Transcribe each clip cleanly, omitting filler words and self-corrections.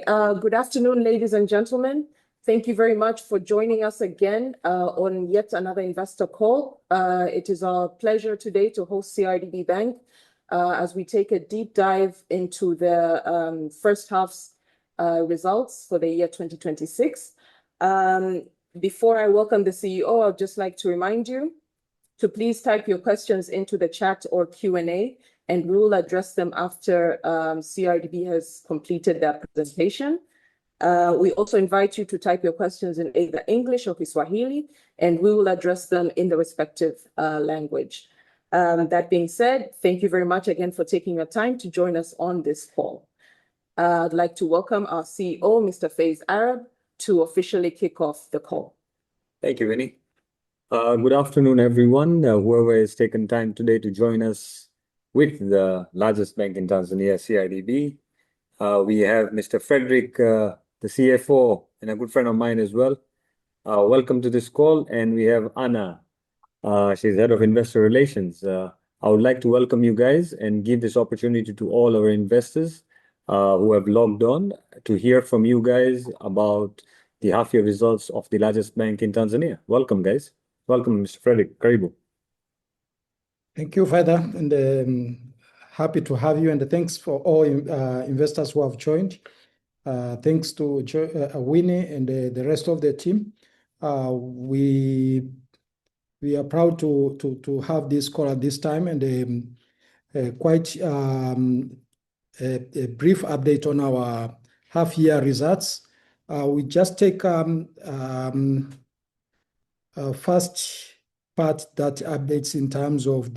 Good afternoon, ladies and gentlemen. Thank you very much for joining us again on yet another investor call. It is our pleasure today to host CRDB Bank as we take a deep dive into the first half's results for the year 2026. Before I welcome the CEO, I'd just like to remind you to please type your questions into the chat or Q&A, and we will address them after CRDB has completed their presentation. We also invite you to type your questions in either English or Kiswahili, and we will address them in the respective language. That being said, thank you very much again for taking your time to join us on this call. I'd like to welcome our CEO, Mr. Faiz Arab, to officially kick off the call. Thank you, Winnie. Good afternoon, everyone. Whoever has taken time today to join us with the largest bank in Tanzania, CRDB. We have Mr. Frederick, the CFO, and a good friend of mine as well. Welcome to this call. And we have Anna. She's Head of Investor Relations. I would like to welcome you guys and give this opportunity to all our investors who have logged on to hear from you guys about the half-year results of the largest bank in Tanzania. Welcome, guys. Welcome, Mr. Frederick. Karibu. Thank you, Father, and happy to have you, and thanks for all investors who have joined. Thanks to Winnie and the rest of the team. We are proud to have this call at this time, and quite a brief update on our half-year results. We just take first part that updates in terms of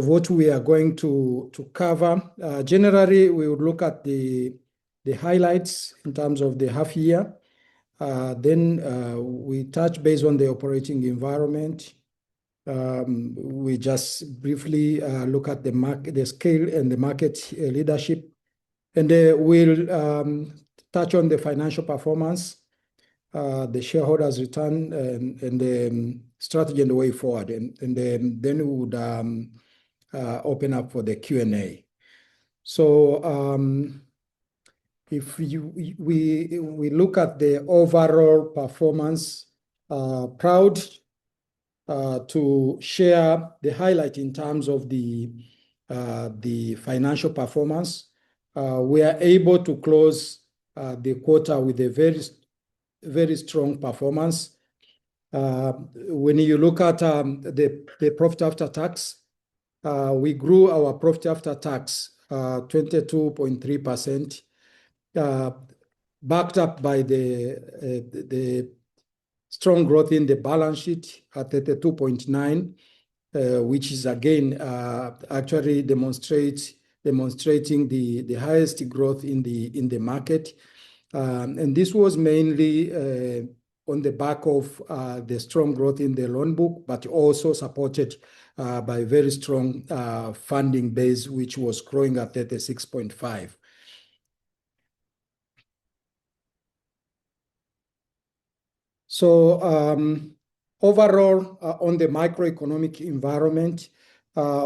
what we are going to cover. Generally, we would look at the highlights in terms of the half year. Then we touch base on the operating environment. We just briefly look at the scale and the market leadership. And we'll touch on the financial performance, the shareholders' return, and the strategy and the way forward. And then we would open up for the Q&A. So if we look at the overall performance, proud to share the highlight in terms of the financial performance. We are able to close the quarter with a very strong performance. When you look at the profit after tax, we grew our profit after tax 22.3%, backed up by the strong growth in the balance sheet at 32.9%, which is again actually demonstrating the highest growth in the market. And this was mainly on the back of the strong growth in the loan book, but also supported by very strong funding base, which was growing at 36.5%. So overall, on the macroeconomic environment,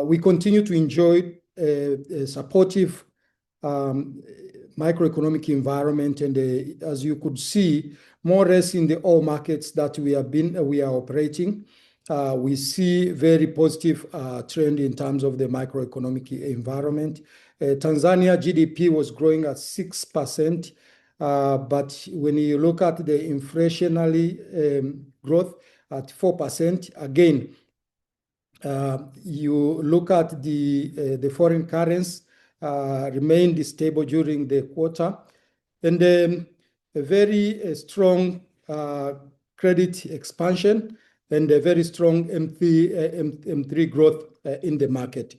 we continue to enjoy a supportive macroeconomic environment, and as you could see, more or less in the all markets that we are operating, we see very positive trend in terms of the macroeconomic environment. Tanzania GDP was growing at 6%, but when you look at the inflationary growth at 4%, again, you look at the foreign currency remained stable during the quarter, and a very strong credit expansion and a very strong M3 growth in the market.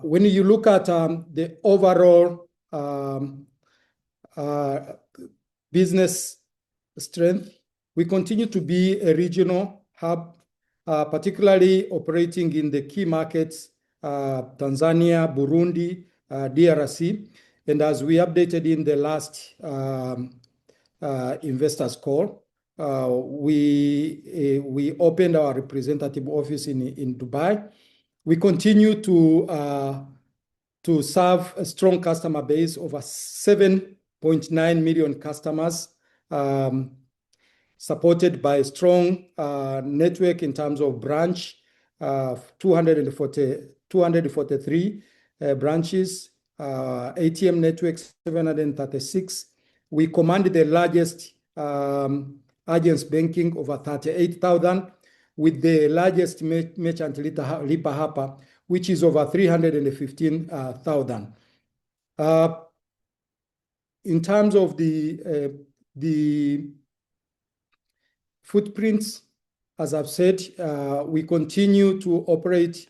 When you look at the overall business strength, we continue to be a regional hub, particularly operating in the key markets, Tanzania, Burundi, DRC. And as we updated in the last investors call, we opened our representative office in Dubai. We continue to serve a strong customer base, over 7.9 million customers, supported by a strong network in terms of branch, 243 branches, ATM networks, 736. We command the largest agents banking, over 38,000, with the largest merchant lipa hapa, which is over 315,000. In terms of the footprints, as I've said, we continue to operate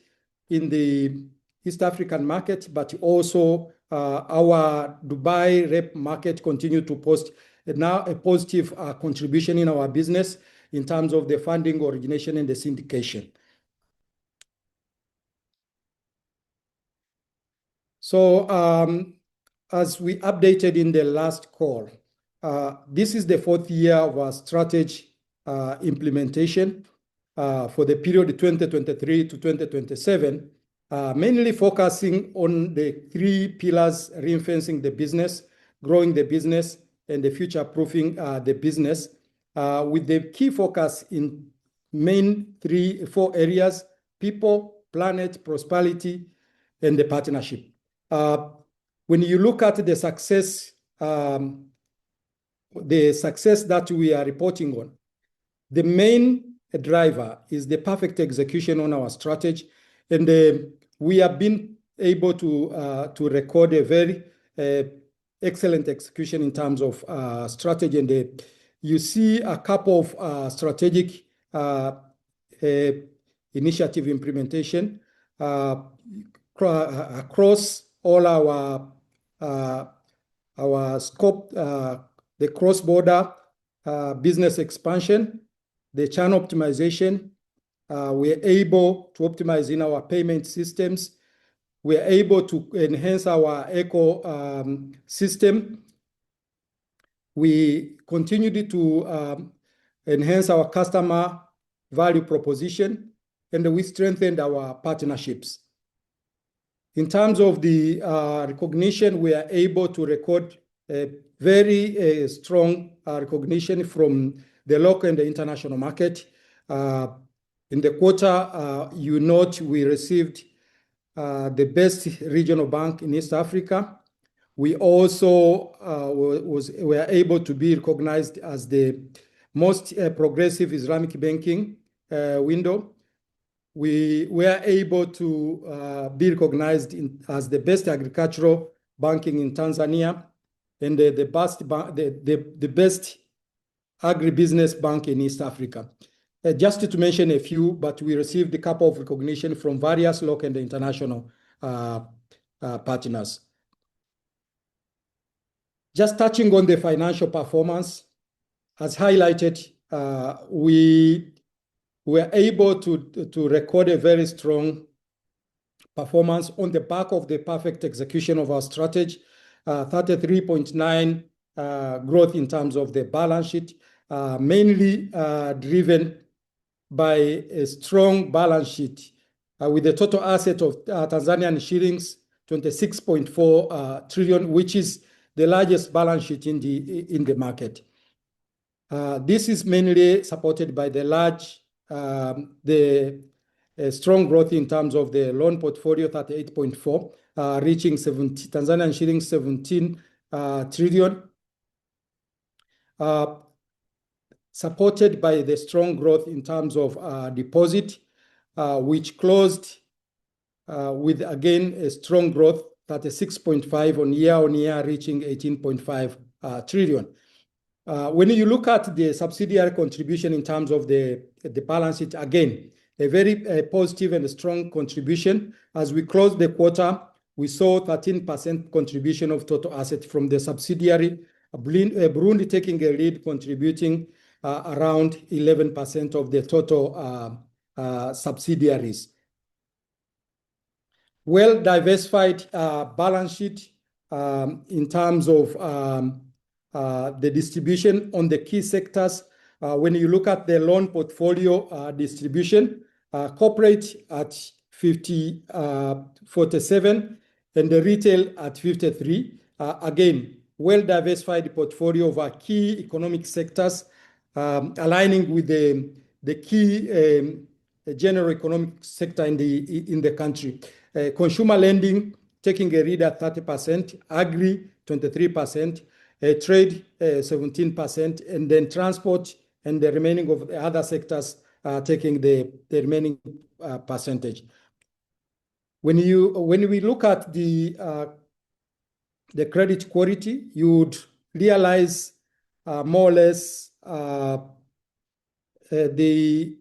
in the East African market, but also our Dubai rep market continue to post now a positive contribution in our business in terms of the funding, origination, and the syndication. So as we updated in the last call, this is the 4th year of our strategy implementation for the period 2023 to 2027, mainly focusing on the 3 pillars: reinforcing the business, growing the business, and the future-proofing the business, with the key focus in main 4 areas: people, planet, prosperity, and the partnership. When you look at the success that we are reporting on, the main driver is the perfect execution on our strategy, and we have been able to record a very excellent execution in terms of strategy. And you see a couple of strategic initiative implementation across all our scope, the cross-border business expansion, the channel optimization. We are able to optimize in our payment systems. We are able to enhance our ecosystem. We continue to enhance our customer value proposition, and we strengthened our partnerships. In terms of the recognition, we are able to record a very strong recognition from the local and the international market. In the quarter, you note we received the best regional bank in East Africa. We also were able to be recognized as the most progressive Islamic banking window. We were able to be recognized as the best agricultural banking in Tanzania, and the best agribusiness bank in East Africa. Just to mention a few, but we received a couple of recognition from various local and international partners. Just touching on the financial performance, as highlighted, we were able to record a very strong performance on the back of the perfect execution of our strategy, 33.9 growth in terms of the balance sheet, mainly driven by a strong balance sheet with a total asset of Tanzanian shillings 26.4 trillion, which is the largest balance sheet in the market. This is mainly supported by the strong growth in terms of the loan portfolio, 38.4, reaching Tanzanian shillings 17 trillion, supported by the strong growth in terms of deposit, which closed with, again, a strong growth, 36.5 on year, reaching 18.5 trillion. When you look at the subsidiary contribution in terms of the balance sheet, again, a very positive and strong contribution. As we closed the quarter, we saw 13% contribution of total assets from the subsidiary, Burundi taking a lead, contributing around 11% of the total subsidiaries. Well-diversified balance sheet in terms of the distribution on the key sectors. When you look at the loan portfolio distribution, corporate at 47, and the retail at 53. Again, well-diversified portfolio of our key economic sectors, aligning with the key general economic sector in the country. Consumer lending taking a read at 30%, agri 23%, trade 17%, and then transport and the remaining of the other sectors taking the remaining percentage. When we look at the credit quality, you would realize more or less the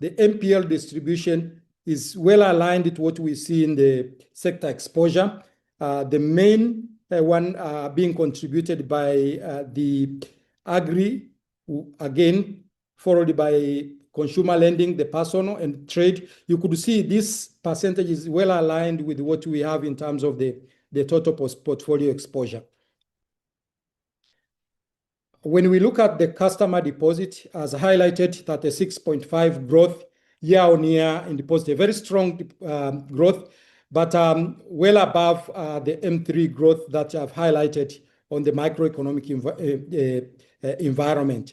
NPL distribution is well aligned with what we see in the sector exposure. The main one being contributed by the agri, again, followed by consumer lending, the personal and trade. You could see this percentage is well aligned with what we have in terms of the total portfolio exposure. When we look at the customer deposit, as highlighted, 36.5 growth year on year in deposit, a very strong growth, but well above the M3 growth that I've highlighted on the microeconomic environment.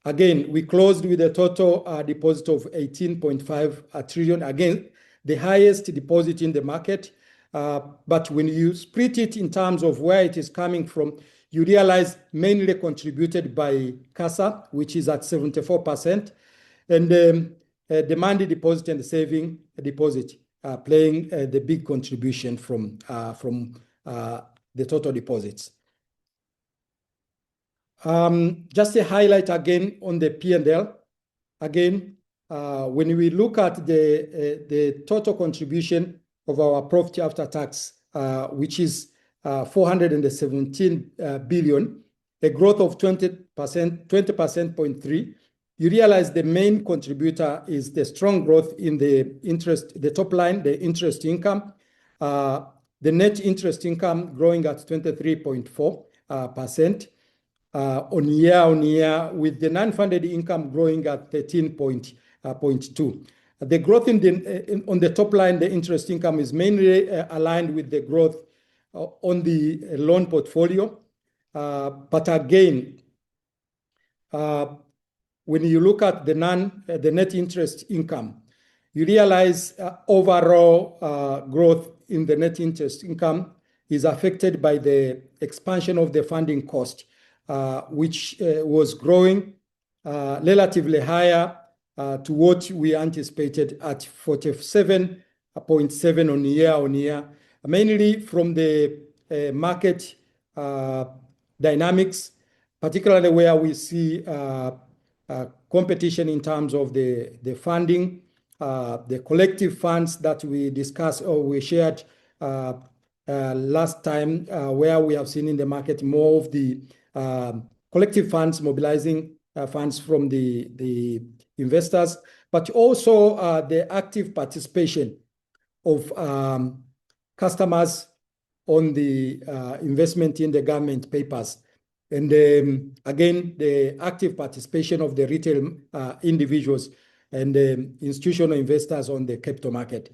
Again, we closed with a total deposit of 18.5 trillion, again, the highest deposit in the market. But when you split it in terms of where it is coming from, you realize mainly contributed by CASA, which is at 74%, and demand deposit and saving deposit playing the big contribution from the total deposits. Just a highlight again on the P&L. Again, when we look at the total contribution of our profit after tax, which is 417 billion, a growth of 20.3%, you realize the main contributor is the strong growth in the top line, the interest income. The net interest income growing at 23.4% on year, with the non-funded income growing at 13.2%. The growth on the top line, the interest income, is mainly aligned with the growth on the loan portfolio. But again, when you look at the net interest income, you realize overall growth in the net interest income is affected by the expansion of the funding cost, which was growing relatively higher to what we anticipated at 47.7 on year, mainly from the market dynamics, particularly where we see competition in terms of the funding, the collective funds that we discussed or we shared last time, where we have seen in the market more of the collective funds mobilizing funds from the investors, but also the active participation of customers on the investment in the government papers. And again, the active participation of the retail individuals and institutional investors on the capital market.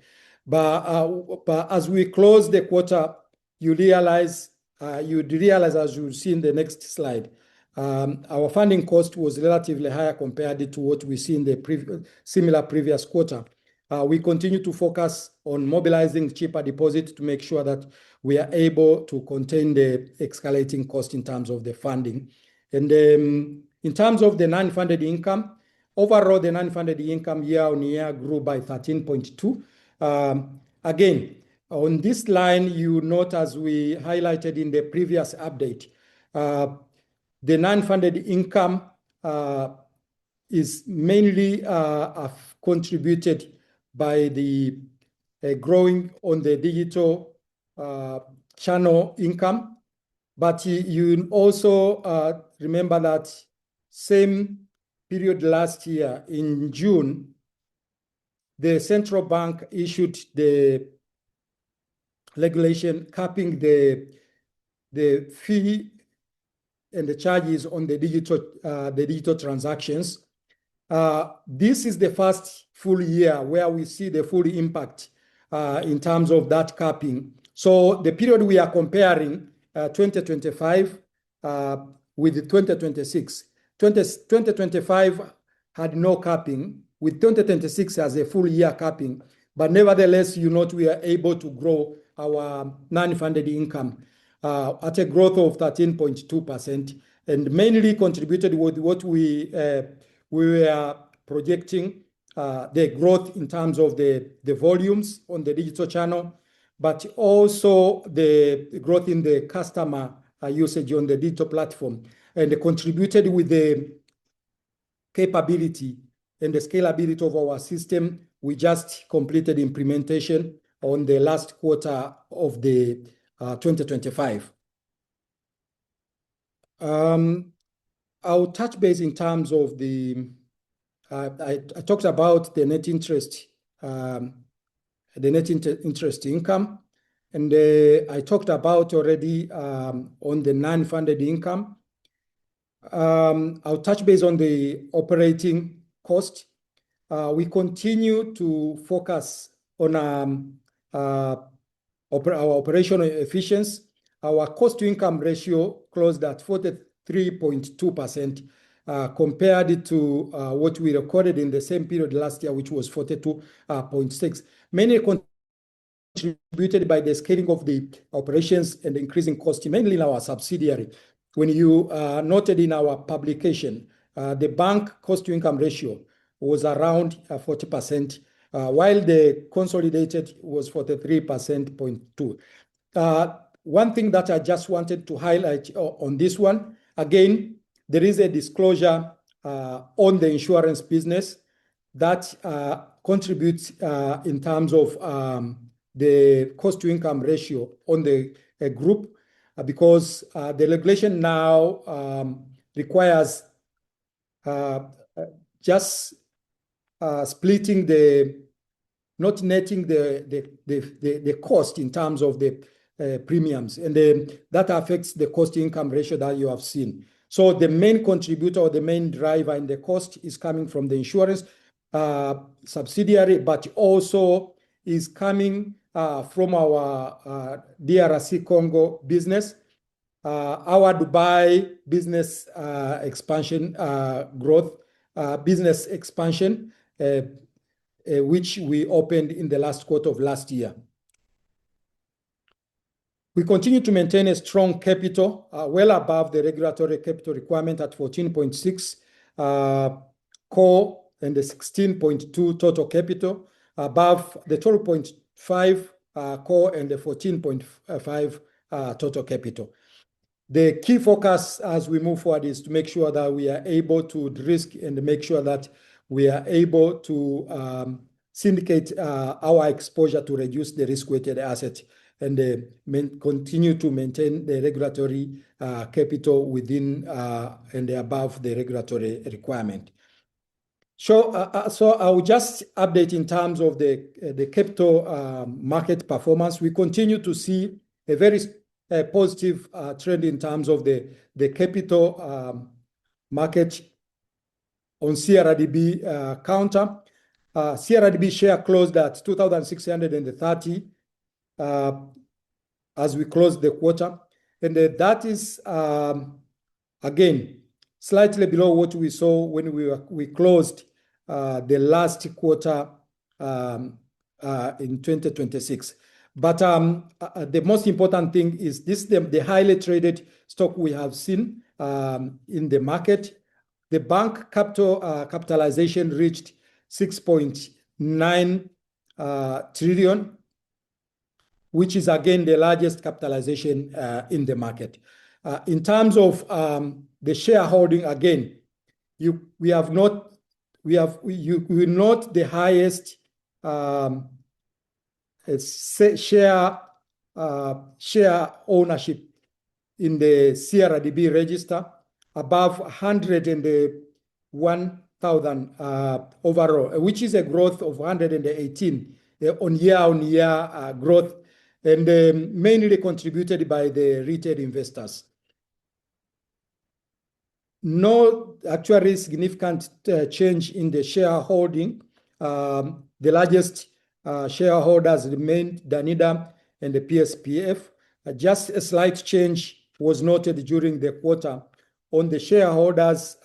But as we close the quarter, you'd realize, as you'll see in the next slide, our funding cost was relatively higher compared to what we see in the similar previous quarter. We continue to focus on mobilizing cheaper deposits to make sure that we are able to contain the escalating cost in terms of the funding. And in terms of the non-funded income, overall, the non-funded income year on year grew by 13.2%. Again, on this line, you note, as we highlighted in the previous update, the non-funded income is mainly contributed by the growing on the digital channel income. But you also remember that same period last year in June, the central bank issued the regulation capping the fee and the charges on the digital transactions. This is the first full year where we see the full impact in terms of that capping. So the period we are comparing 2025 with 2026. 2025 had no capping, with 2026 as a full year capping. But nevertheless, you note we are able to grow our non-funded income at a growth of 13.2%, and mainly contributed with what we were projecting, the growth in terms of the volumes on the digital channel, but also the growth in the customer usage on the digital platform, and contributed with the capability and the scalability of our system. We just completed implementation on the last quarter of the 2025. I'll touch base in terms of the I talked about the net interest income, and I talked about already on the non-funded income. I'll touch base on the operating cost. We continue to focus on our operational efficiency. Our cost-to-income ratio closed at 43.2%, compared to what we recorded in the same period last year, which was 42.6%. Mainly contributed by the scaling of the operations and increasing cost, mainly in our subsidiary. When you noted in our publication, the bank cost-to-income ratio was around 40%, while the consolidated was 43.2%. One thing that I just wanted to highlight on this one, again, there is a disclosure on the insurance business that contributes in terms of the cost-to-income ratio on the group, because the regulation now requires just splitting not netting the cost in terms of the premiums, and that affects the cost-to-income ratio that you have seen. So the main contributor or the main driver in the cost is coming from the insurance subsidiary, but also is coming from our DRC Congo business, our Dubai business expansion business expansion, which we opened in the last quarter of last year. We continue to maintain a strong capital, well above the regulatory capital requirement at 14.6 core and the 16.2 total capital, above the 12.5 core and the 14.5 total capital. The key focus as we move forward is to make sure that we are able to de-risk and make sure that we are able to syndicate our exposure to reduce the risk-weighted asset and continue to maintain the regulatory capital within and above the regulatory requirement. So I will just update in terms of the capital market performance. We continue to see a very positive trend in terms of the capital market on CRDB counter. CRDB share closed at 2,630 as we closed the quarter, and that is again slightly below what we saw when we closed the last quarter in 2026. But the most important thing is this: the highly traded stock we have seen in the market. The bank capitalization reached 6.9 trillion, which is again the largest capitalization in the market. In terms of the shareholding, again, we note the highest share ownership in the CRDB register, above 101,000 overall, which is a growth of 118 on year growth, and mainly contributed by the retail investors. no actually significant change in the shareholding. The largest shareholders remained Danida and the PSPF. Just a slight change was noted during the quarter on the shareholders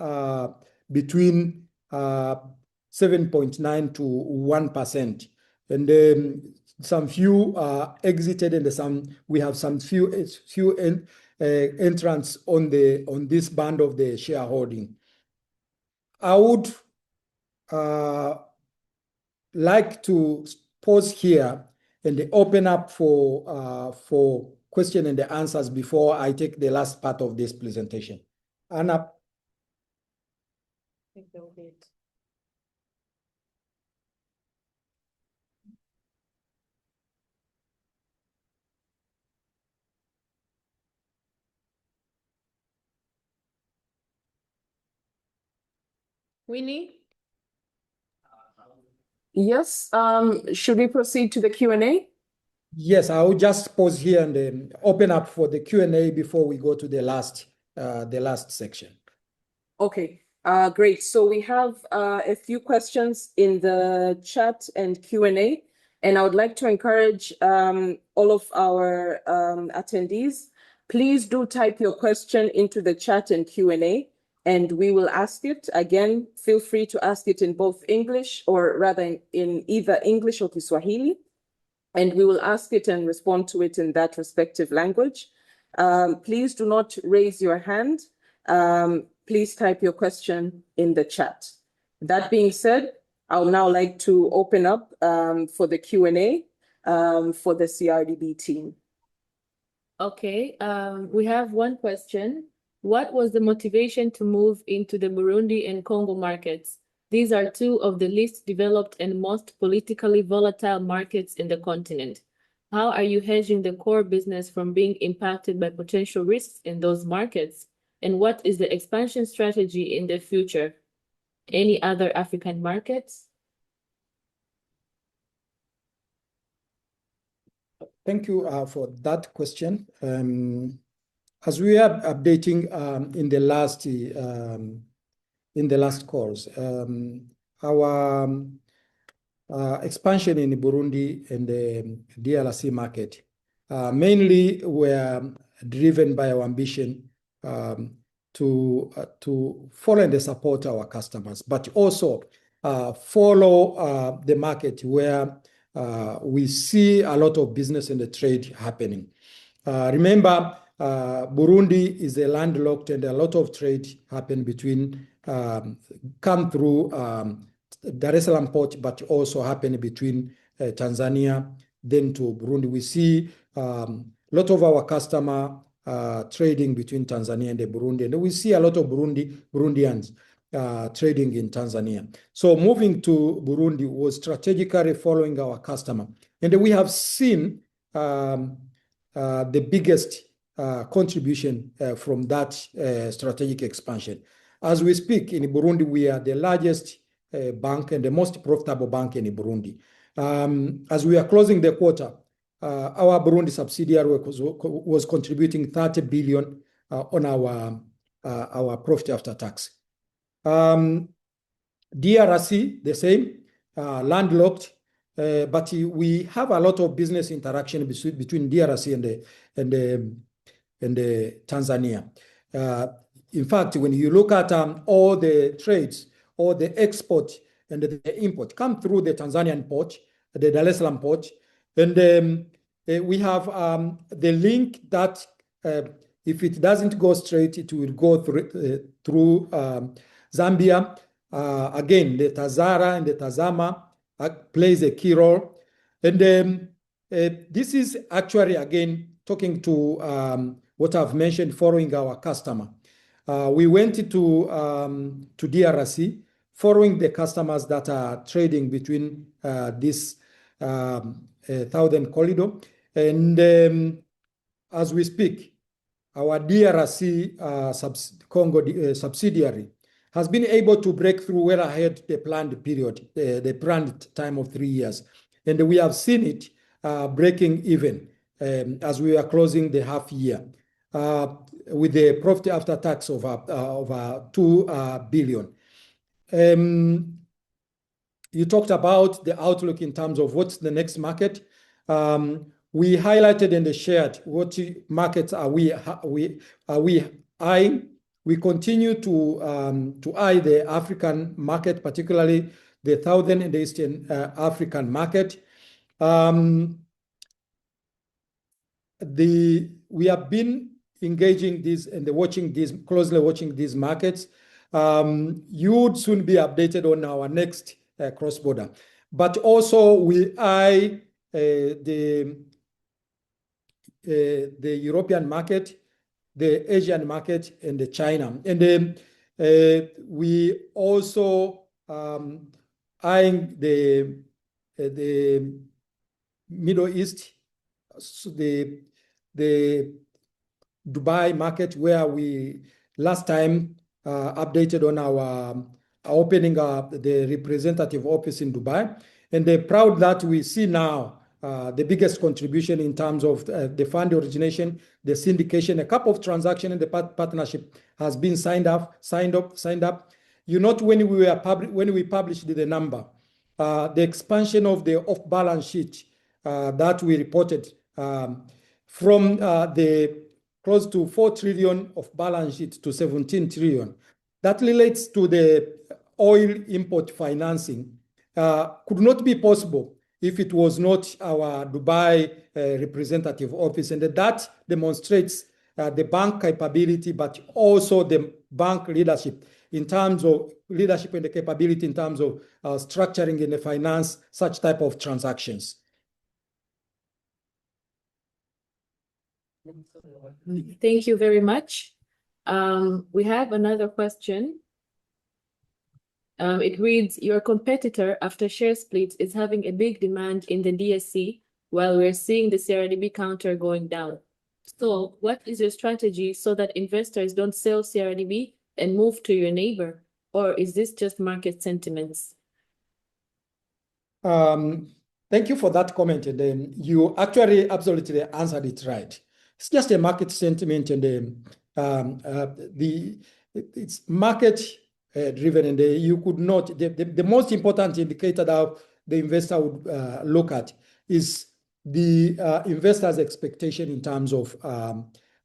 between 7.9 to 1%. And some few exited, and we have some few entrants on this band of the shareholding. I would like to pause here and open up for question and the answers before I take the last part of this presentation. Anna. I think that will be it. Winnie? Yes, should we proceed to the Q&A? Yes, I will just pause here and open up for the Q&A before we go to the last section. Okay, great. So we have a few questions in the chat and Q&A, and I would like to encourage all of our attendees, please do type your question into the chat and Q&A, and we will ask it. Again, feel free to ask it in both English, or rather in either English or Kiswahili, and we will ask it and respond to it in that respective language. Please do not raise your hand. Please type your question in the chat. That being said, I would now like to open up for the Q&A for the CRDB team. Okay, we have one question. What was the motivation to move into the Burundi and Congo markets? These are two of the least developed and most politically volatile markets in the continent. How are you hedging the core business from being impacted by potential risks in those markets? And what is the expansion strategy in the future? Any other African markets? Thank you for that question. As we are updating in the last calls, our expansion in Burundi and the DRC market mainly were driven by our ambition to follow and support our customers, but also follow the market where we see a lot of business and the trade happening. Remember, Burundi is a landlocked, and a lot of trade happen between come through Dar es Salaam port, but also happen between Tanzania then to Burundi. We see a lot of our customer trading between Tanzania and Burundi, and we see a lot of Burundians trading in Tanzania. So moving to Burundi was strategically following our customer, and we have seen the biggest contribution from that strategic expansion. As we speak, in Burundi, we are the largest bank and the most profitable bank in Burundi. As we are closing the quarter, our Burundi subsidiary was contributing 30 billion on our profit after tax. DRC, the same, landlocked, but we have a lot of business interaction between DRC and Tanzania. In fact, when you look at all the trades, all the export and the import come through the Tanzanian port, the Dar es Salaam port, and we have the link that if it doesn't go straight, it will go through Zambia. Again, the Tazara and the Tazama plays a key role. And this is actually, again, talking to what I've mentioned, following our customer. We went to DRC, following the customers that are trading between this Southern Corridor. And as we speak, our DRC Congo subsidiary has been able to break through well ahead the planned period, the planned time of 3 years. And we have seen it breaking even as we are closing the half year. with a profit after tax of 2 billion. You talked about the outlook in terms of what's the next market. We highlighted and shared what markets are we eyeing. We continue to eye the African market, particularly the Southern and Eastern African market. We have been engaging these and closely watching these markets. You would soon be updated on our next cross-border. But also we eye the European market, the Asian market, and the China. And we also eyeing the Middle East, so the Dubai market, where we last time updated on our opening the representative office in Dubai. And they're proud that we see now the biggest contribution in terms of the fund origination, the syndication. A couple of transactions in the partnership has been signed up. You note when we published the number, the expansion of the off-balance sheet that we reported from the close to 4 trillion of balance sheet to 17 trillion. That relates to the oil import financing. Could not be possible if it was not our Dubai representative office. And that demonstrates the bank capability, but also the bank leadership in terms of leadership and the capability in terms of structuring and finance such type of transactions. Thank you very much. We have another question. It reads, your competitor after share split is having a big demand in the DSC while we're seeing the CRDB counter going down. So what is your strategy so that investors don't sell CRDB and move to your neighbor? Or is this just market sentiments? Thank you for that comment. And then you actually absolutely answered it right. It's just a market sentiment, and it's market driven, and you could not. The most important indicator that the investor would look at is the investor's expectation in terms of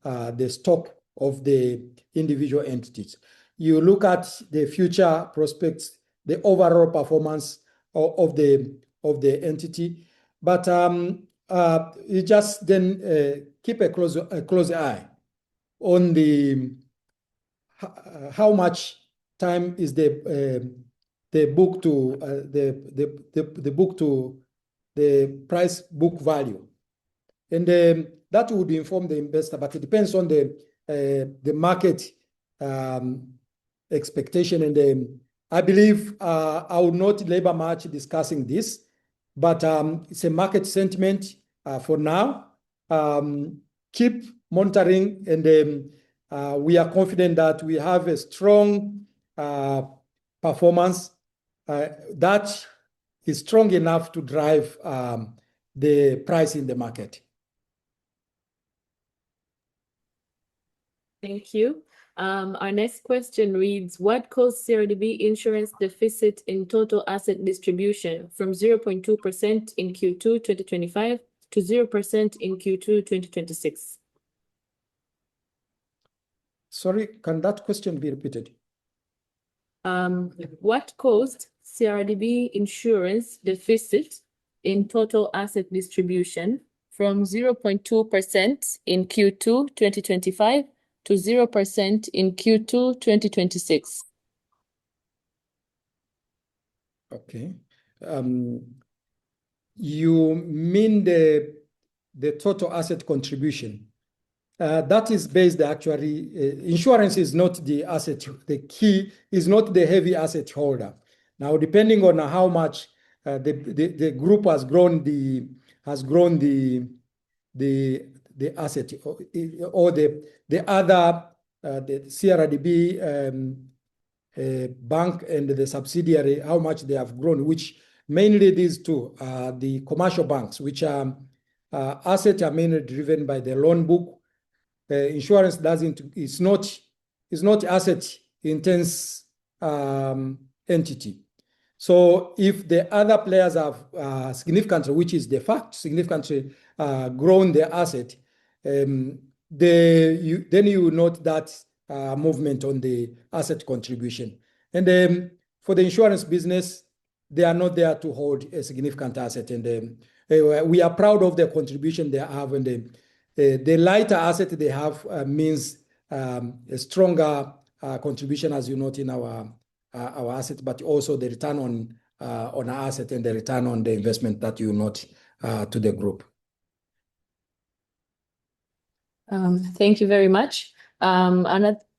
the stock of the individual entities. You look at the future prospects, the overall performance of the entity, but you just then keep a close eye on the how much time is the book to the book to the price book value, and that would inform the investor. But it depends on the market expectation, and I believe I will not labor much discussing this, but it's a market sentiment for now. Keep monitoring, and we are confident that we have a strong performance that is strong enough to drive the price in the market. Thank you. Our next question reads, what caused CRDB insurance deficit in total asset distribution from 0.2% in Q2 2025 to 0% in Q2 2026? Sorry, can that question be repeated? What caused CRDB insurance deficit in total asset distribution from 0.2% in Q2 2025 to 0% in Q2 2026? Okay. You mean the total asset contribution? That is based actually, insurance is not the asset. The key is not the heavy asset holder. Now, depending on how much the group has grown the asset, or the other the CRDB bank and the subsidiary, how much they have grown, which mainly these two are the commercial banks, which are assets are mainly driven by the loan book, insurance is not asset intense entity. So if the other players have significantly, which is the fact, significantly grown their asset, then you note that movement on the asset contribution. And for the insurance business, they are not there to hold a significant asset. And we are proud of the contribution they have. And the lighter asset they have means a stronger contribution, as you note in our asset, but also the return on our asset and the return on the investment that you note to the group. Thank you very much.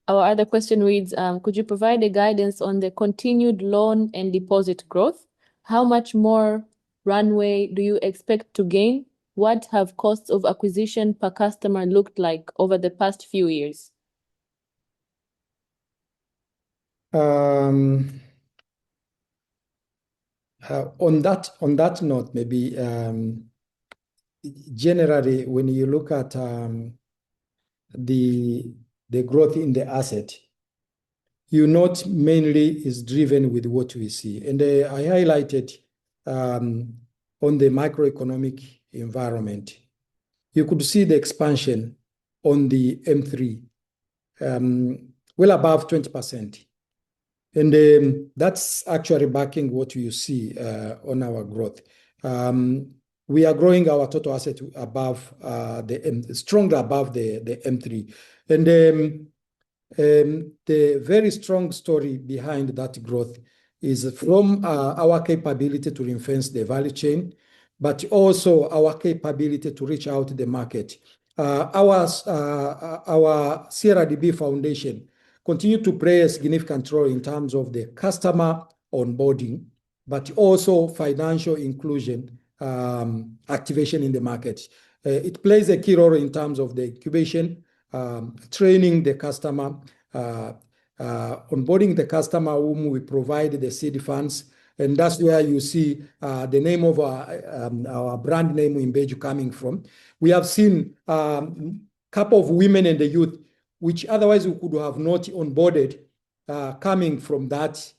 Our other question reads, could you provide a guidance on the continued loan and deposit growth? How much more runway do you expect to gain? What have costs of acquisition per customer looked like over the past few years? On that note, maybe generally, when you look at the growth in the asset, you note mainly is driven with what we see. And I highlighted on the macroeconomic environment, you could see the expansion on the M3, well above 20%. And that's actually backing what you see on our growth. We are growing our total asset above stronger above the M3. And the very strong story behind that growth is from our capability to reinforce the value chain, but also our capability to reach out to the market. Our CRDB Foundation continue to play a significant role in terms of the customer onboarding, but also financial inclusion activation in the market. It plays a key role in terms of the incubation, training the customer, onboarding the customer whom we provide the seed funds. And that's where you see the name of our brand name Imbeju coming from. We have seen a couple of women and the youth, which otherwise we could have not onboarded, coming from that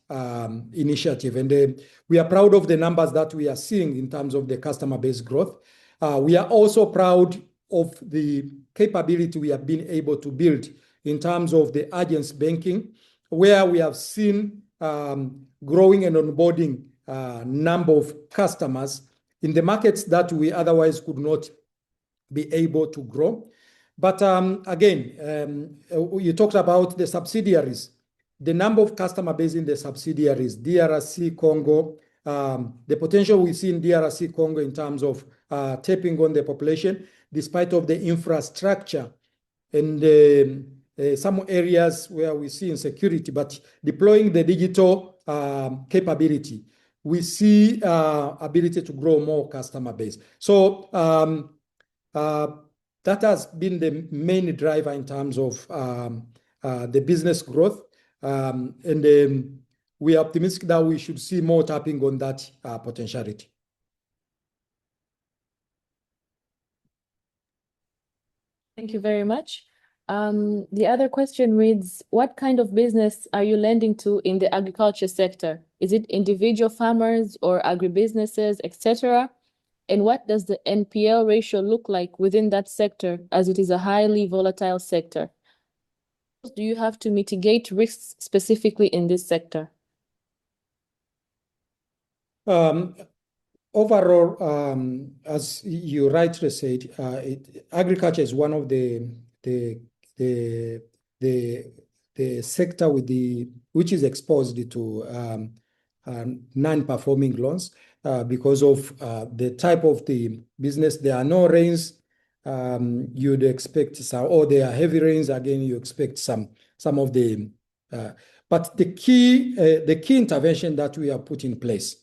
initiative. And we are proud of the numbers that we are seeing in terms of the customer base growth. We are also proud of the capability we have been able to build in terms of the agents banking, where we have seen growing and onboarding number of customers in the markets that we otherwise could not be able to grow. But again, you talked about the subsidiaries, the number of customer base in the subsidiaries, DRC Congo, the potential we see in DRC Congo in terms of tapping on the population, despite of the infrastructure and some areas where we see insecurity, but deploying the digital capability, we see ability to grow more customer base. So that has been the main driver in terms of the business growth. And we are optimistic that we should see more tapping on that potentiality. Thank you very much. The other question reads, what kind of business are you lending to in the agriculture sector? Is it individual farmers or agribusinesses, etc.? And what does the NPL ratio look like within that sector, as it is a highly volatile sector? Do you have to mitigate risks specifically in this sector? Overall, as you rightly said, agriculture is one of the sector which is exposed to non-performing loans because of the type of the business. There are no rains. You'd expect some, or there are heavy rains. Again, you expect some of the. But the key intervention that we have put in place.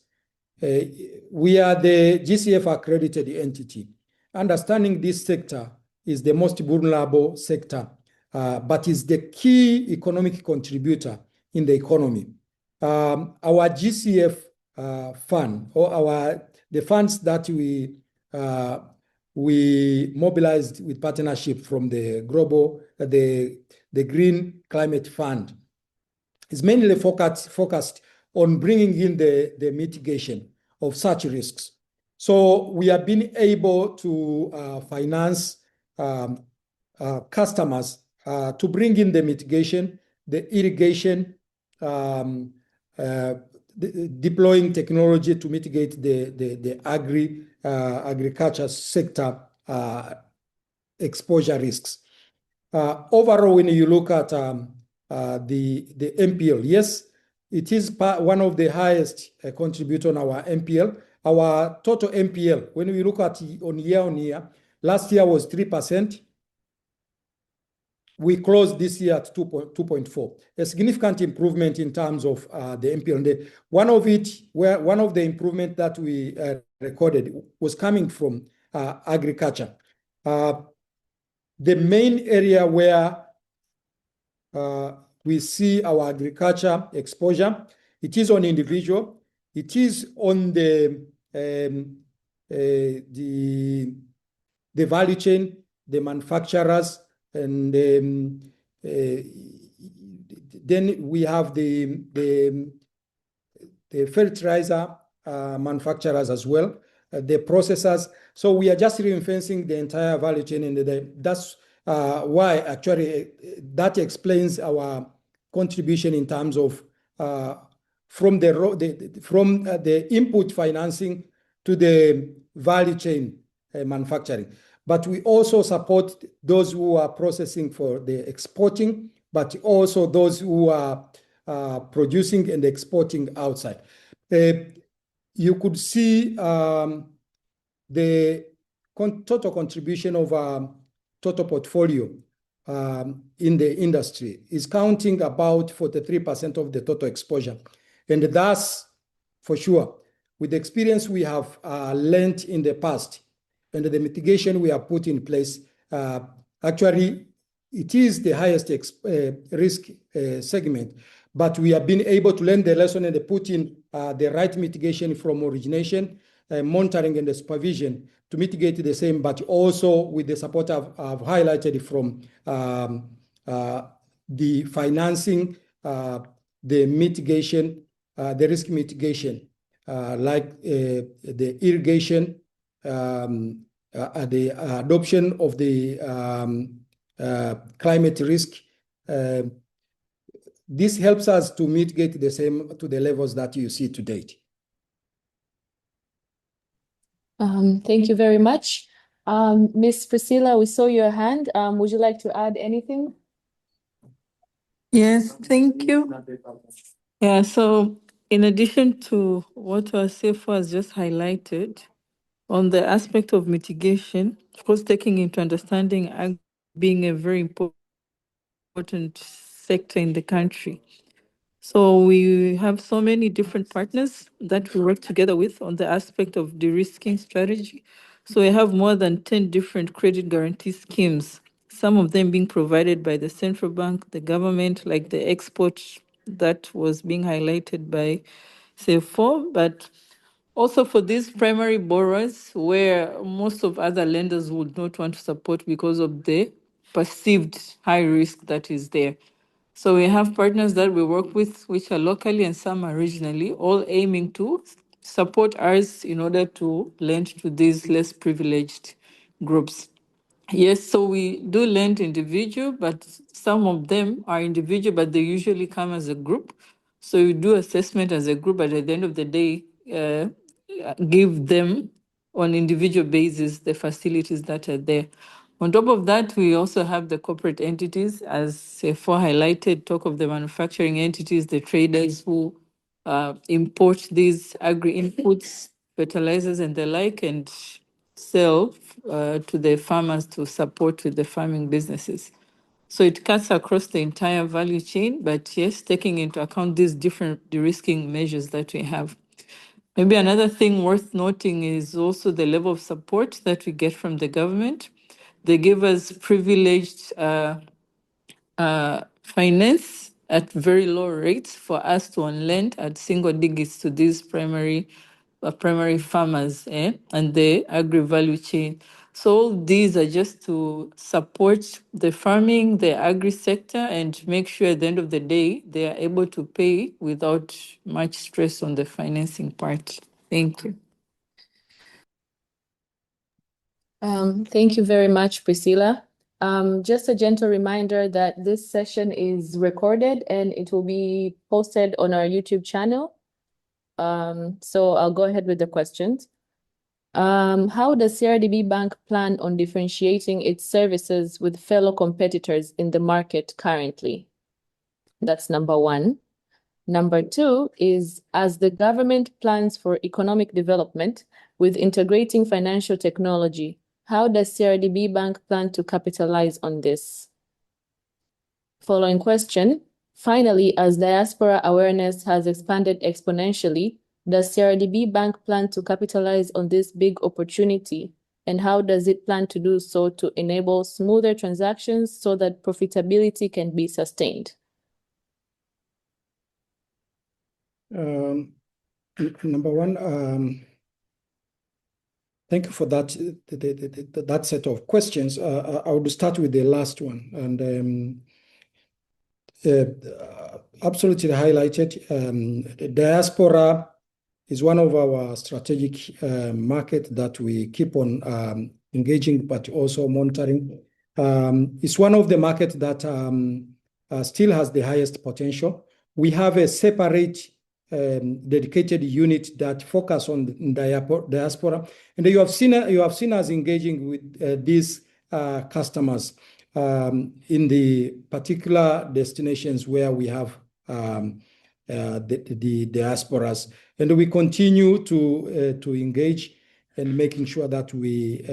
We are the GCF accredited entity. Understanding this sector is the most vulnerable sector, but is the key economic contributor in the economy. Our GCF fund, or the funds that we we mobilized with partnership from the Green Climate Fund. It's mainly focused on bringing in the mitigation of such risks. So we have been able to finance customers to bring in the mitigation, the irrigation, deploying technology to mitigate the agriculture sector exposure risks. Overall, when you look at the MPL, yes, it is one of the highest contributor on our MPL. Our total MPL, when we look at on year, last year was 3%. We closed this year at 2.4, a significant improvement in terms of the MPL. And one of the improvement that we recorded was coming from agriculture. The main area where we see our agriculture exposure, it is on individual, it is on the value chain, the manufacturers, and then we have the fertilizer manufacturers as well, the processors. So we are just reinforcing the entire value chain, and that's why actually that explains our contribution in terms of from the input financing to the value chain manufacturing. But we also support those who are processing for the exporting, but also those who are producing and exporting outside. You could see the total contribution of total portfolio in the industry is counting about 43% of the total exposure. And thus, for sure, with the experience we have learned in the past and the mitigation we have put in place, actually, it is the highest risk segment, but we have been able to learn the lesson and put in the right mitigation from origination, monitoring and the supervision to mitigate the same, but also with the support I've highlighted from the financing, the mitigation, the risk mitigation, like the irrigation, the adoption of the climate risk. This helps us to mitigate the same to the levels that you see to date. Thank you very much. Miss Priscilla, we saw your hand. Would you like to add anything? Yes, thank you. Yeah, so in addition to what our CFO has just highlighted, on the aspect of mitigation, of course, taking into understanding ag being a very important sector in the country. So we have so many different partners that we work together with on the aspect of de-risking strategy. So we have more than 10 different credit guarantee schemes, some of them being provided by the central bank, the government, like the export that was being highlighted by CFO, but also for these primary borrowers where most of other lenders would not want to support because of the perceived high risk that is there. So we have partners that we work with, which are locally and some are regionally, all aiming to support us in order to lend to these less privileged groups. Yes, so we do lend individual, but some of them are individual, but they usually come as a group. So you do assessment as a group, but at the end of the day, give them on individual basis the facilities that are there. On top of that, we also have the corporate entities, as CFO highlighted, talk of the manufacturing entities, the traders who import these agri-inputs, fertilizers and the like, and sell to the farmers to support with the farming businesses. So it cuts across the entire value chain, but yes, taking into account these different de-risking measures that we have. Maybe another thing worth noting is also the level of support that we get from the government. They give us privileged finance at very low rates for us to lend at single digits to these primary primary farmers and the agri-value chain. So all these are just to support the farming, the agri-sector, and make sure at the end of the day, they are able to pay without much stress on the financing part. Thank you. Thank you very much, Priscilla. Just a gentle reminder that this session is recorded and it will be posted on our YouTube channel. So I'll go ahead with the questions. How does CRDB Bank plan on differentiating its services with fellow competitors in the market currently? That's number one. Number two is, as the government plans for economic development with integrating financial technology, how does CRDB Bank plan to capitalize on this? Following question, finally, as diaspora awareness has expanded exponentially, does CRDB Bank plan to capitalize on this big opportunity? And how does it plan to do so to enable smoother transactions so that profitability can be sustained? Number one, thank you for that that set of questions. I would start with the last one, and absolutely highlighted. Diaspora is one of our strategic market that we keep on engaging, but also monitoring. It's one of the markets that still has the highest potential. We have a separate dedicated unit that focus on diaspora, and you have seen us engaging with these customers in the particular destinations where we have the diasporas, and we continue to engage and making sure that we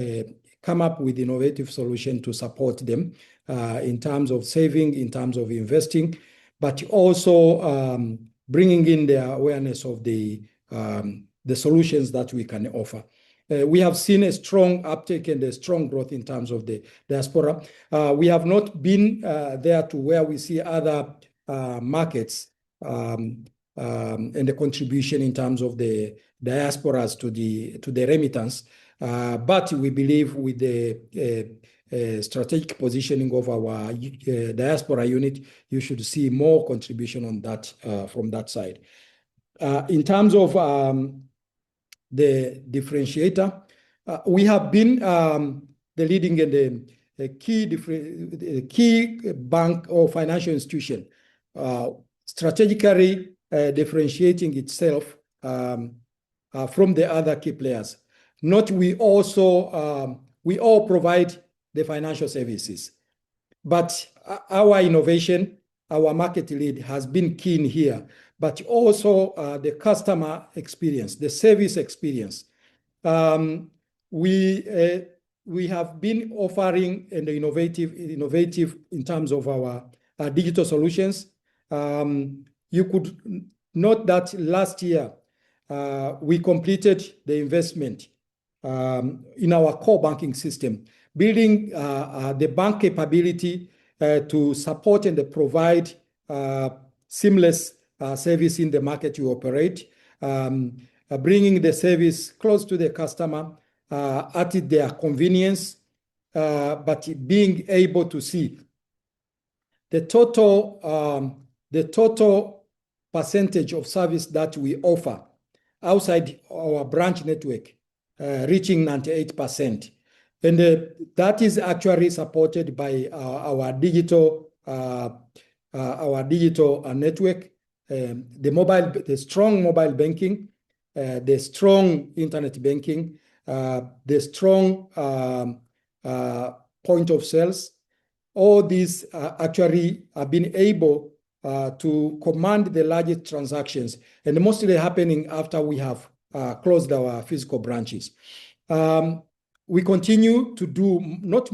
come up with innovative solution to support them in terms of saving, in terms of investing, but also bringing in the awareness of the solutions that we can offer. We have seen a strong uptake and a strong growth in terms of the diaspora. We have not been there to where we see other markets and the contribution in terms of the diasporas to the remittance. But we believe with the strategic positioning of our diaspora unit, you should see more contribution on that from that side. In terms of the differentiator, we have been the leading and the key bank or financial institution, strategically differentiating itself from the other key players. We all provide the financial services, but our innovation, our market lead has been keen here, but also the customer experience, the service experience. We have been offering an innovative in terms of our digital solutions. You could note that last year we completed the investment in our core banking system, building the bank capability to support and provide seamless service in the market you operate, bringing the service close to the customer at their convenience, but being able to see the total percentage of service that we offer outside our branch network, reaching 98%. And that is actually supported by our digital network, the strong mobile banking, the strong internet banking, the strong point of sales. All these actually have been able to command the largest transactions, and mostly happening after we have closed our physical branches. We continue to do not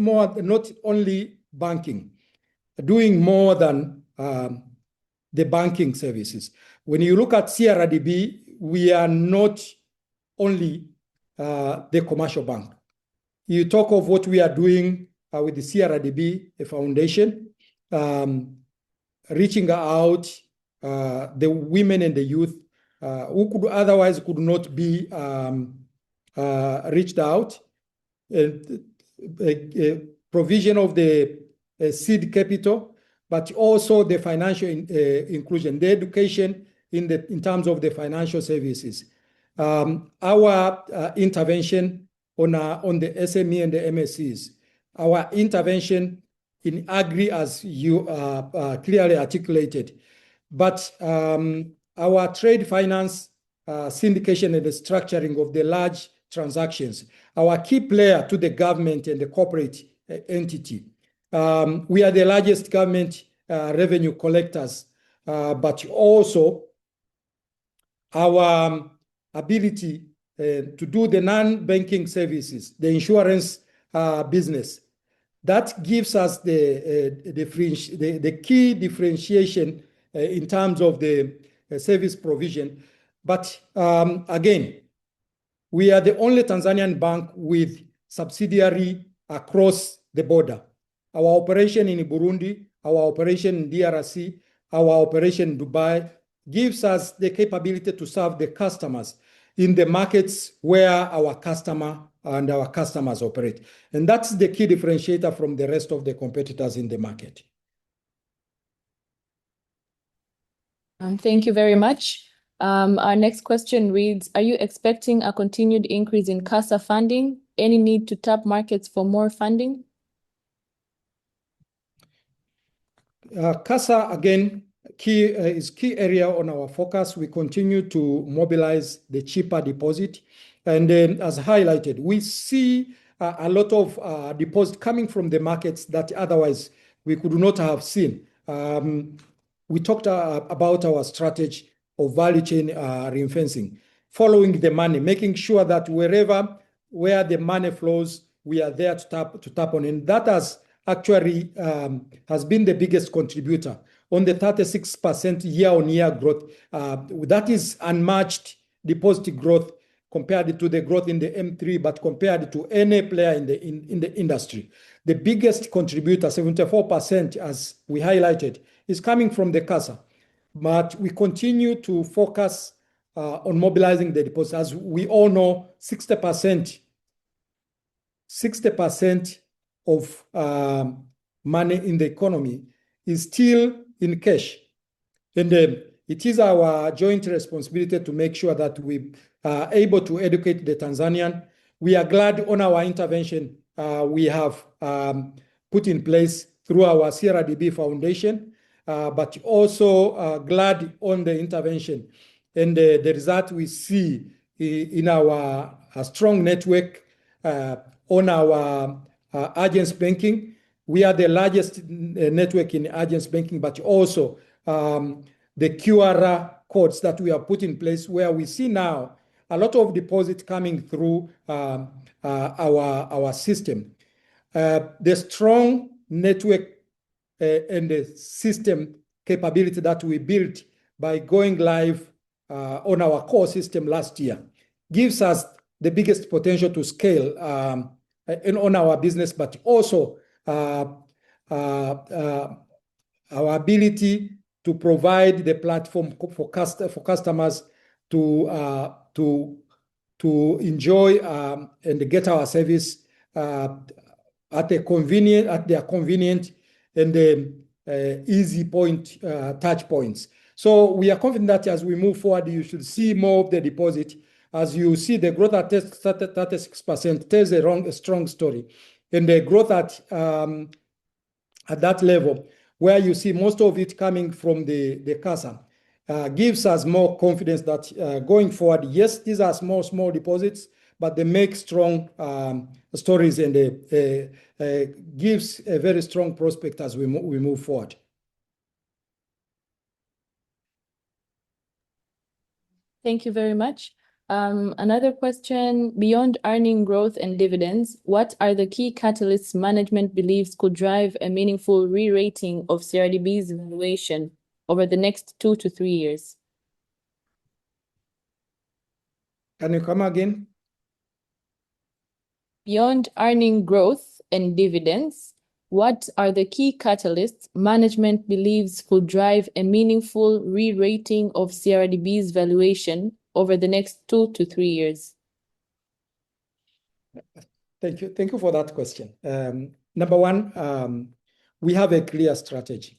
only banking, doing more than the banking services. When you look at CRDB, we are not only the commercial bank. You talk of what we are doing with the CRDB Foundation, reaching out the women and the youth who could otherwise could not be reached out. Provision of the seed capital, but also the financial inclusion, the education in terms of the financial services. Our intervention on the SME and the MSCs, our intervention in agri, as you clearly articulated, but our trade finance syndication and the structuring of the large transactions, our key player to the government and the corporate entity. We are the largest government revenue collectors, but also our ability to do the non-banking services, the insurance business, that gives us the key differentiation in terms of the service provision. But again, we are the only Tanzanian bank with subsidiary across the border. Our operation in Burundi, our operation in DRC, our operation in Dubai gives us the capability to serve the customers in the markets where our customers operate. And that's the key differentiator from the rest of the competitors in the market. Thank you very much. Our next question reads, are you expecting a continued increase in CASA funding? Any need to tap markets for more funding? CASA, again, is key area on our focus. We continue to mobilize the cheaper deposit. And as highlighted, we see a lot of deposit coming from the markets that otherwise we could not have seen. We talked about our strategy of value chain reinforcing, following the money, making sure that where the money flows, we are there to tap on. And that has actually has been the biggest contributor on the 36% year-on-year growth. That is unmatched deposit growth compared to the growth in the M3, but compared to any player in the industry. The biggest contributor, 74%, as we highlighted, is coming from the CASA. But we continue to focus on mobilizing the deposits. As we all know, 60% of money in the economy is still in cash. And it is our joint responsibility to make sure that we are able to educate the Tanzanian. We are glad on our intervention we have put in place through our CRDB Foundation, but also glad on the intervention and the result we see in our strong network on our agents banking. We are the largest network in agents banking, but also the QR codes that we have put in place, where we see now a lot of deposits coming through our system. The strong network and the system capability that we built by going live on our core system last year gives us the biggest potential to scale on our business, but also our ability to provide the platform for customers to enjoy and get our service at their convenient and easy touch points. So we are confident that as we move forward, you should see more of the deposit. As you see, the growth at 36% tells a strong story. And the growth at that level, where you see most of it coming from the CASA, gives us more confidence that going forward, yes, these are small deposits, but they make strong stories and gives a very strong prospect as we move forward. Thank you very much. Another question, beyond earning growth and dividends, what are the key catalysts management believes could drive a meaningful re-rating of CRDB's valuation over the next 2 to 3 years? Can you come again? Beyond earning growth and dividends, What are the key catalysts management believes could drive a meaningful re-rating of CRDB's valuation over the next 2 to 3 years? Thank you. Thank you for that question. Number one, we have a clear strategy,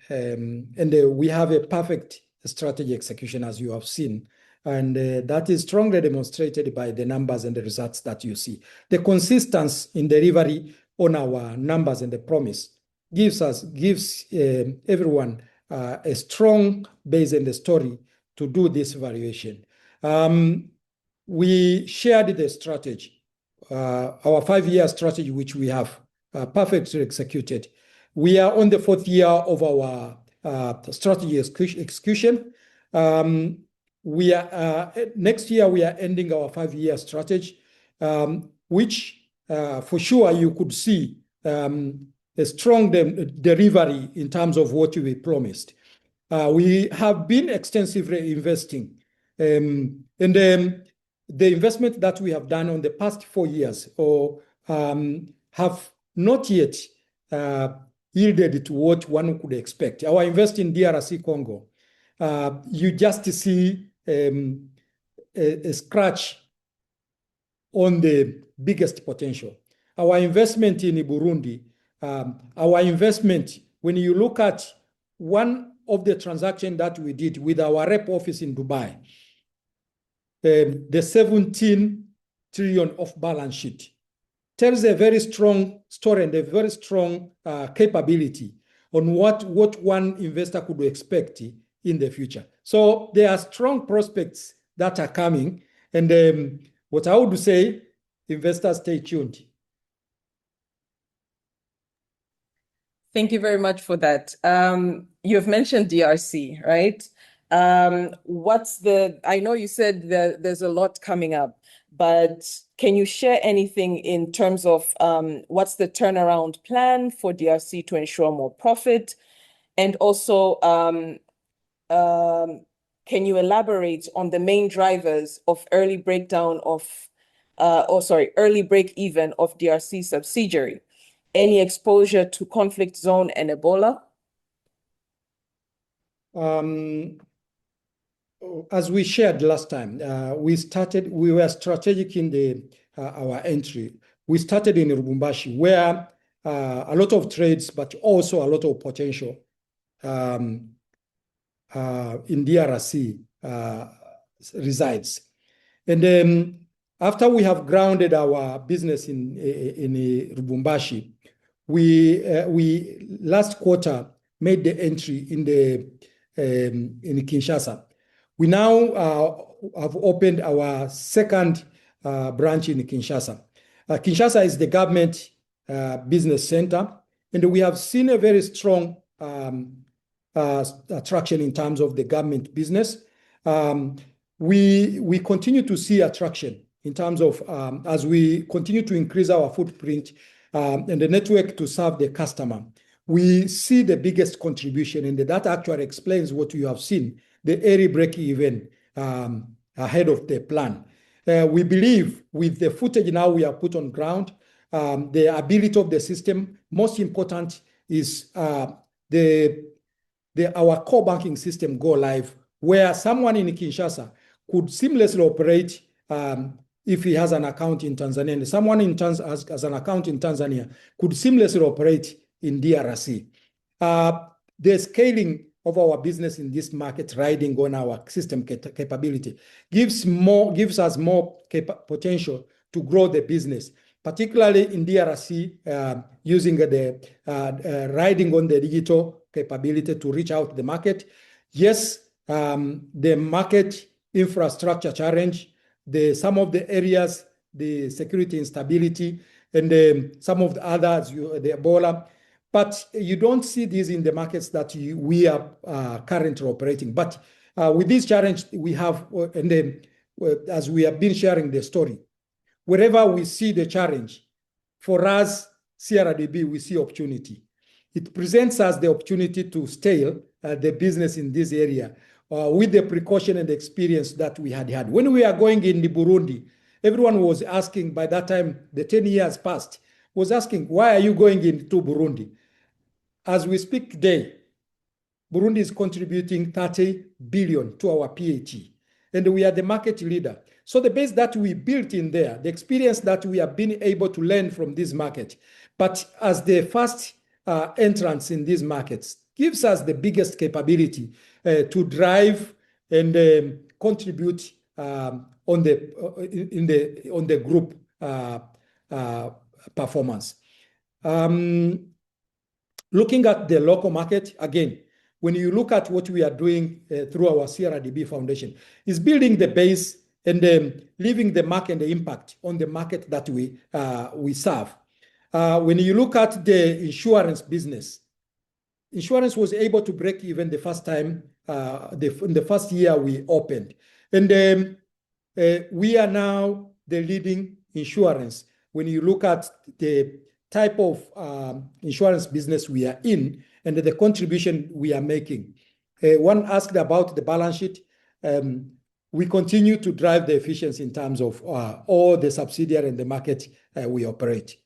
and we have a perfect strategy execution, as you have seen. And that is strongly demonstrated by the numbers and the results that you see. The consistency in delivery on our numbers and the promise gives everyone a strong base in the story to do this valuation. We shared the strategy, our 5-year strategy, which we have perfectly executed. We are on the 4th year of our strategy execution. Next year, we are ending our 5-year strategy, which for sure you could see a strong delivery in terms of what we promised. We have been extensively investing, and the investment that we have done on the past 4 years have not yet yielded to what one could expect. Our investment in DRC Congo, you just see a scratch on the biggest potential. Our investment in Burundi, our investment, when you look at one of the transactions that we did with our rep office in Dubai, the 17 trillion of balance sheet tells a very strong story and a very strong capability on what one investor could expect in the future. So there are strong prospects that are coming, and what I would say, investors, stay tuned. Thank you very much for that. You've mentioned DRC, right? I know you said that there's a lot coming up, but can you share anything in terms of what's the turnaround plan for DRC to ensure more profit? And also, can you elaborate on the main drivers of early break even of DRC subsidiary? Any exposure to conflict zone and Ebola? As we shared last time, we were strategic in our entry. We started in Lubumbashi, where a lot of trades, but also a lot of potential in DRC resides. And then after we have grounded our business in Lubumbashi, we last quarter made the entry in Kinshasa. We now have opened our second branch in Kinshasa. Kinshasa is the government business center, and we have seen a very strong attraction in terms of the government business. We continue to see attraction in terms of as we continue to increase our footprint and the network to serve the customer. We see the biggest contribution, and that actually explains what you have seen, the early break even ahead of the plan. We believe with the footage now we have put on ground, the ability of the system, most important is our core banking system go live, where someone in Kinshasa could seamlessly operate if he has an account in Tanzania, and someone has an account in Tanzania could seamlessly operate in DRC. The scaling of our business in this market, riding on our system capability, gives us more potential to grow the business, particularly in DRC, using riding on the digital capability to reach out to the market. Yes, the market infrastructure challenge, some of the areas, the security instability, and some of the others, the Ebola. But you don't see these in the markets that we are currently operating. But with this challenge we have, and then as we have been sharing the story, wherever we see the challenge, for us, CRDB, we see opportunity. It presents us the opportunity to scale the business in this area with the precaution and the experience that we had. When we are going in the Burundi, everyone was asking, by that time, the 10 years passed, was asking, why are you going into Burundi? As we speak today, Burundi is contributing 30 billion to our PAT, and we are the market leader. So the base that we built in there, the experience that we have been able to learn from this market, but as the first entrance in these markets, gives us the biggest capability to drive and contribute on the group performance. Looking at the local market, again, when you look at what we are doing through our CRDB Foundation, is building the base and leaving the mark and the impact on the market that we serve. When you look at the insurance business, insurance was able to break even the first time, in the first year we opened. And we are now the leading insurance. When you look at the type of insurance business we are in and the contribution we are making. One asked about the balance sheet. We continue to drive the efficiency in terms of all the subsidiary and the market we operate.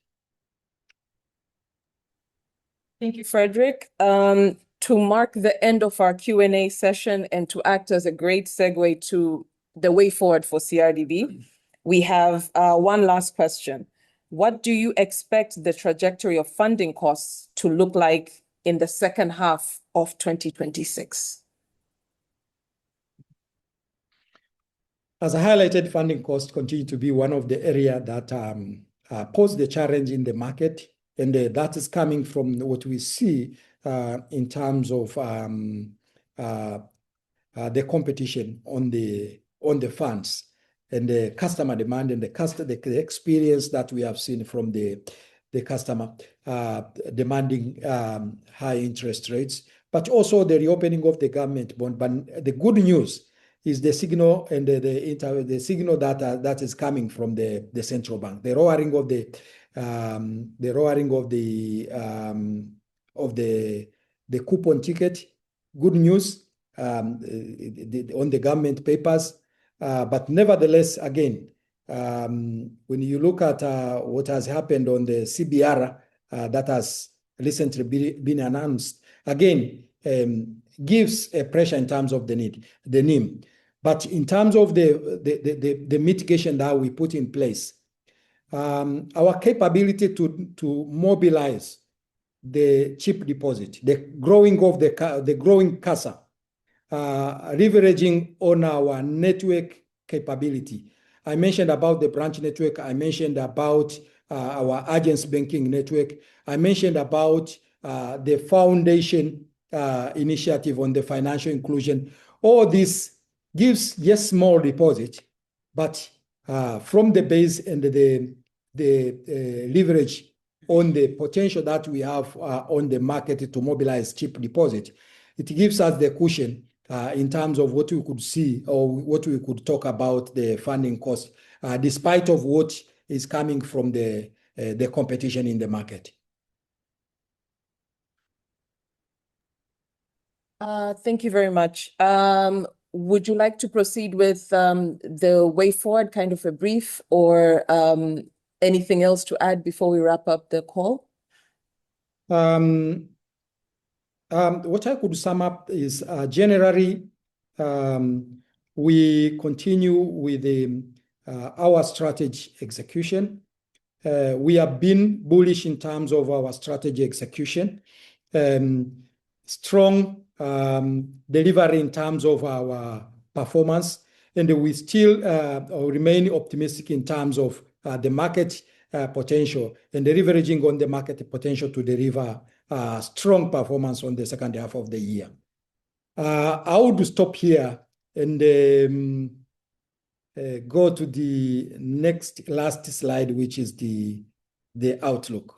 Thank you, Frederick. To mark the end of our Q&A session and to act as a great segue to the way forward for CRDB, we have one last question. What do you expect the trajectory of funding costs to look like in the second half of 2026? As I highlighted, funding costs continue to be one of the areas that pose the challenge in the market, and that is coming from what we see in terms of the competition on the funds and the customer demand and the experience that we have seen from the customer demanding high interest rates, but also the reopening of the government bond. But the good news is the signal and the signal that is coming from the central bank, the lowering of the coupon ticket. Good news on the government papers, but nevertheless, again, when you look at what has happened on the CBR that has recently been announced, again, gives a pressure in terms of the NIM. But in terms of the mitigation that we put in place, our capability to mobilize the cheap deposit, the growing CASA, leveraging on our network capability. I mentioned about the branch network. I mentioned about our agents banking network. I mentioned about the foundation initiative on the financial inclusion. All this gives just small deposit, but from the base and the leverage on the potential that we have on the market to mobilize cheap deposit, it gives us the cushion in terms of what we could see or what we could talk about the funding cost, despite of what is coming from the competition in the market. Thank you very much. Would you like to proceed with the way forward, kind of a brief, or anything else to add before we wrap up the call? What I could sum up is generally we continue with our strategy execution. We have been bullish in terms of our strategy execution, strong delivery in terms of our performance, and we still remain optimistic in terms of the market potential and the leveraging on the market potential to deliver strong performance on the second half of the year. I would stop here and go to the last slide, which is the outlook.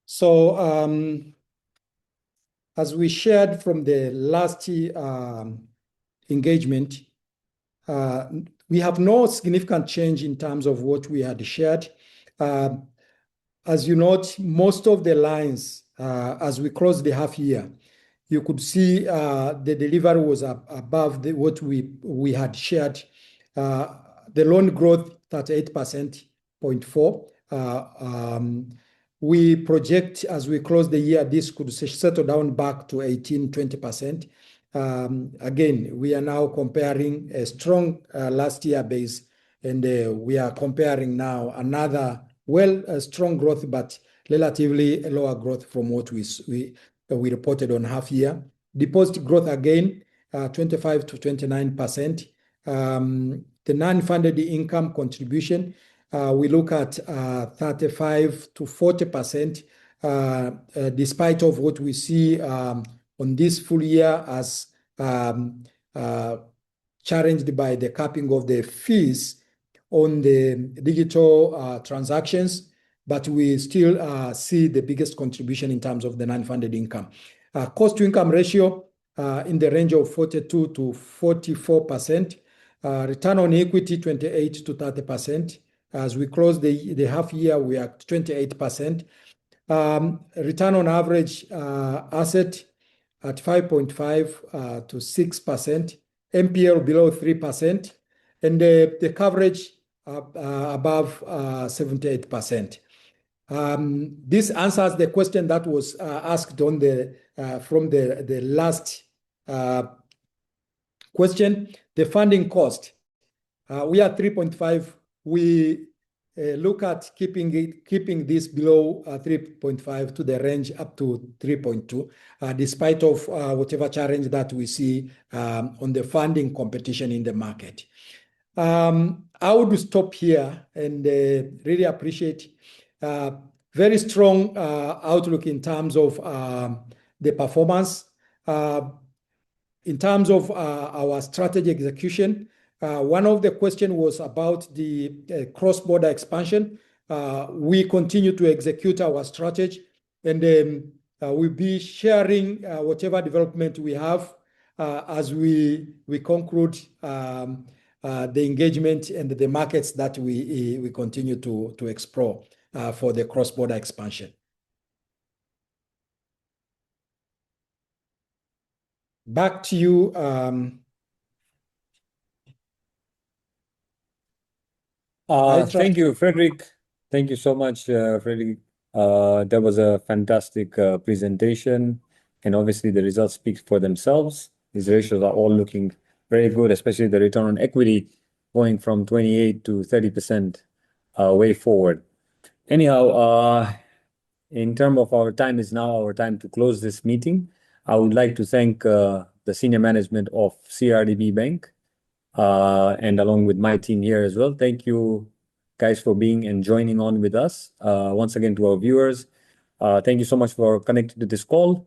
So as we shared from the last engagement, we have no significant change in terms of what we had shared. As you note, most of the lines, as we close the half year, you could see the delivery was above what we had shared. The loan growth 38.4%. We project as we close the year, this could settle down back to 18-20%. Again, we are now comparing a strong last year base, and we are comparing now another strong growth, but relatively lower growth from what we reported on half year. Deposit growth again, 25-29%. The non-funded income contribution, we look at 35-40%, despite of what we see on this full year as challenged by the capping of the fees on the digital transactions, but we still see the biggest contribution in terms of the non-funded income. Cost to income ratio in the range of 42-44%. Return on equity 28-30%. As we close the half year, we are at 28%. Return on average asset at 5.5 to 6%. NPL below 3%, and the coverage above 78%. This answers the question that was asked on from the last question. The funding cost, we are 3.5. We look at keeping this below 3.5 to the range up to 3.2, despite of whatever challenge that we see on the funding competition in the market. I would stop here and really appreciate very strong outlook in terms of the performance. In terms of our strategy execution, one of the questions was about the cross-border expansion. We continue to execute our strategy, and we'll be sharing whatever development we have as we conclude the engagement and the markets that we continue to explore for the cross-border expansion. Back to you. Thank you, Frederick. Thank you so much, Frederick. That was a fantastic presentation, and obviously the results speak for themselves. These ratios are all looking very good, especially the return on equity going from 28 to 30% way forward. Anyhow, in terms of our time is now our time to close this meeting. I would like to thank the senior management of CRDB Bank, and along with my team here as well. Thank you guys for being and joining on with us. Once again, to our viewers, thank you so much for connecting to this call,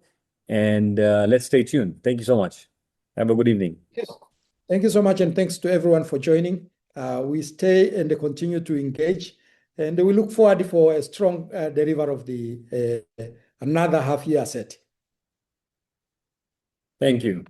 and let's stay tuned. Thank you so much. Have a good evening. Yes. Thank you so much, and thanks to everyone for joining. We stay and continue to engage, and we look forward for a strong delivery of the another half year set. Thank you.